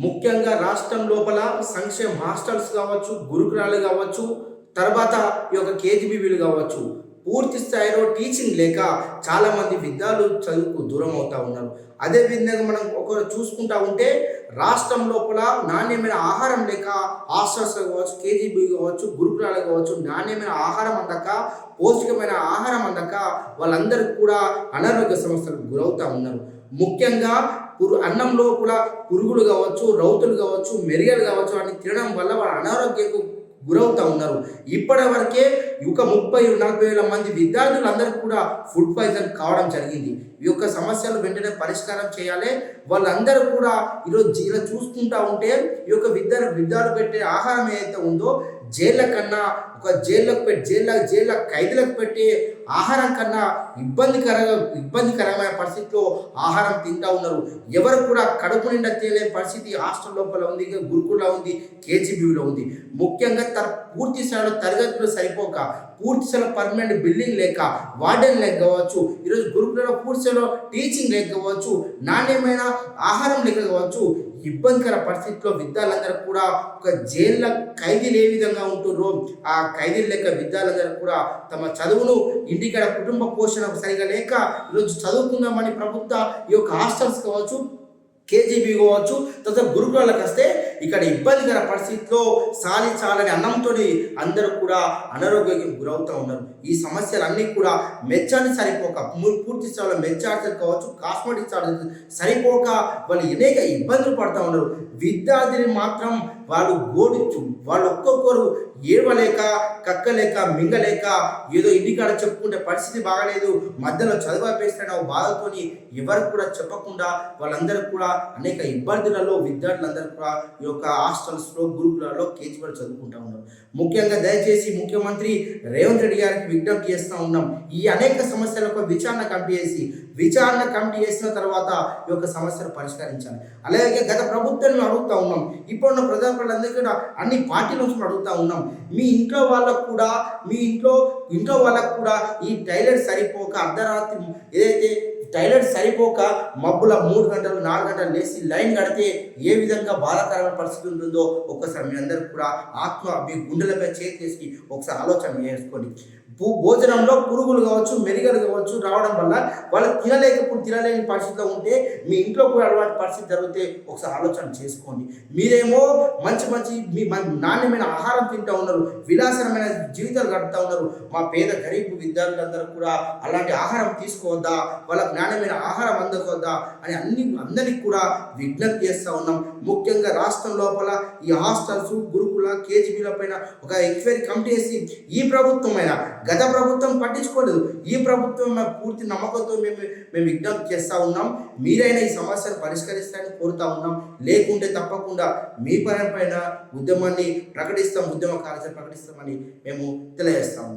ముఖ్యంగా రాష్ట్రం లోపల సంక్షేమ హాస్టల్స్ కావచ్చు, గురుకులాలు కావచ్చు, తర్వాత ఈ యొక్క కేజీబీవీలు కావచ్చు, పూర్తి స్థాయిలో టీచింగ్ లేక చాలామంది విద్యార్థులు చదువుకు దూరం అవుతూ ఉన్నారు. అదేవిధంగా మనం ఒకరు చూసుకుంటా ఉంటే రాష్ట్రం లోపల నాణ్యమైన ఆహారం లేక హాస్టల్స్ కావచ్చు, కేజీబీ కావచ్చు, గురుకులాలు కావచ్చు, నాణ్యమైన ఆహారం అందక, పౌష్టికమైన ఆహారం అందక వాళ్ళందరికీ కూడా అనారోగ్య సమస్యలకు గురవుతూ ఉన్నారు. ముఖ్యంగా అన్నం లోపల పురుగులు కావచ్చు, రౌతులు కావచ్చు, మెరియలు కావచ్చు అని తినడం వల్ల వాళ్ళ అనారోగ్యకు గురవుతూ ఉన్నారు. ఇప్పటి వరకే ఒక 30-40 వేల మంది విద్యార్థులందరికీ కూడా ఫుడ్ పాయిజన్ కావడం జరిగింది. ఈ యొక్క సమస్యలు వెంటనే పరిష్కారం చేయాలి. వాళ్ళందరూ కూడా ఈరోజు ఇలా చూసుకుంటా ఉంటే ఈ యొక్క విద్యార్థులు పెట్టే ఆహారం ఏదైతే ఉందో జైళ్ళ కన్నా ఒక జైళ్ళ ఖైదీలకు పెట్టే ఆహారం కన్నా ఇబ్బందికరమైన పరిస్థితిలో ఆహారం తింటా ఉన్నారు. ఎవరు కూడా కడుపు నిండా తినలేని పరిస్థితి హాస్టల్ లోపల ఉంది, గురుకుల్లో ఉంది, కేజీబీలో ఉంది. ముఖ్యంగా పూర్తి స్థాయిలో తరగతులు సరిపోక, పూర్తి స్థాయిలో పర్మనెంట్ బిల్డింగ్ లేక, వార్డెన్ లేక కావచ్చు, ఈరోజు గురుకులలో పూర్తి స్థాయిలో టీచింగ్ లేక కావచ్చు, నాణ్యమైన ఆహారం లేక కావచ్చు, ఇబ్బందికర పరిస్థితిలో విద్యార్థులందరూ కూడా ఒక జైళ్ళ ఖైదీలు ఏ విధంగా ఉంటుర్రో ఆ ఖైదీలు లేక విద్యార్థులందరూ కూడా తమ చదువును ఇంటికాడ కుటుంబ పోషణ సరిగా లేక ఈరోజు చదువుకుందామని ప్రభుత్వ ఈ యొక్క హాస్టల్స్ కావచ్చు, కేజీబీ కావచ్చు, తర్వాత గురుకులాలకు వస్తే ఇక్కడ ఇబ్బందికర పరిస్థితిలో చాలని అన్నంతో అందరూ కూడా అనారోగ్యానికి గురవుతూ ఉన్నారు. ఈ సమస్యలన్నీ కూడా మెచ్చార్జ్ సరిపోక, పూర్తి స్థాయిలో మెచ్చార్జీలు కావచ్చు, కాస్మెటిక్ ఛార్జెస్ సరిపోక వాళ్ళు అనేక ఇబ్బందులు పడుతూ ఉన్నారు. విద్యార్థిని మాత్రం వాళ్ళు ఒక్కొక్కరు ఏడవలేక, కక్కలేక, మింగలేక ఏదో ఇంటికాడ చెప్పుకుంటే పరిస్థితి బాగలేదు, మధ్యలో చదువుపేస్తున్న బాధతోని ఎవరు కూడా చెప్పకుండా వాళ్ళందరూ కూడా అనేక ఇబ్బందులలో విద్యార్థులందరూ కూడా ఈ యొక్క హాస్టల్స్లో, గురుకులాల్లో, కేజీబీలో చదువుకుంటూ ఉన్నారు. ముఖ్యంగా దయచేసి ముఖ్యమంత్రి రేవంత్ రెడ్డి గారికి విజ్ఞప్తి చేస్తూ ఉన్నాం. ఈ అనేక సమస్యలకు విచారణ కమిటీ చేసిన తర్వాత ఈ యొక్క సమస్యను పరిష్కరించాలి. అలాగే గత ప్రభుత్వాన్ని అడుగుతూ ఉన్నాం, ఇప్పుడున్న ప్రజాప్రతినిధులందరికీ కూడా అన్ని పార్టీల నుంచి అడుగుతూ ఉన్నాం. మీ ఇంట్లో వాళ్ళకు కూడా ఈ టైలెట్ సరిపోక అర్ధరాత్రి ఏదైతే టైలెట్ సరిపోక మబ్బుల 3 గంటలు 4 గంటలు లేచి లైన్ కడితే ఏ విధంగా బాధాకరమైన పరిస్థితి ఉంటుందో ఒక్కసారి మీ అందరూ కూడా మీ గుండెలపై చేసి ఒకసారి ఆలోచన చేసుకోండి. భోజనంలో పురుగులు కావచ్చు, మెరుగలు కావచ్చు రావడం వల్ల వాళ్ళు తినలేని పరిస్థితిలో ఉంటే మీ ఇంట్లో కూడా అటువంటి పరిస్థితి జరిగితే ఒకసారి ఆలోచన చేసుకోండి. మీరేమో మంచి నాణ్యమైన ఆహారం తింటూ ఉన్నారు, విలాసమైన జీవితాలు గడుపుతూ ఉన్నారు. మా పేద గరీబ్ విద్యార్థులందరూ కూడా అలాంటి ఆహారం తీసుకోవద్దా, వాళ్ళకి నాణ్యమైన ఆహారం అందకొద్దా అని అందరికీ కూడా విజ్ఞప్తి చేస్తూ ఉన్నాం. ముఖ్యంగా రాష్ట్రం లోపల ఈ హాస్టల్స్, గురుకుల, కేజీబీల పైన ఒక ఎంక్వైరీ కమిటీ వేసి ఈ ప్రభుత్వమైన గత ప్రభుత్వం పట్టించుకోలేదు, ఈ ప్రభుత్వం పూర్తి నమ్మకంతో మేము విజ్ఞప్తి చేస్తూ ఉన్నాం. మీరైనా ఈ సమస్యను పరిష్కరిస్తారని కోరుతా ఉన్నాం. లేకుంటే తప్పకుండా మీ పైన ఉద్యమ కార్యక్రమం ప్రకటిస్తామని మేము తెలియజేస్తాము.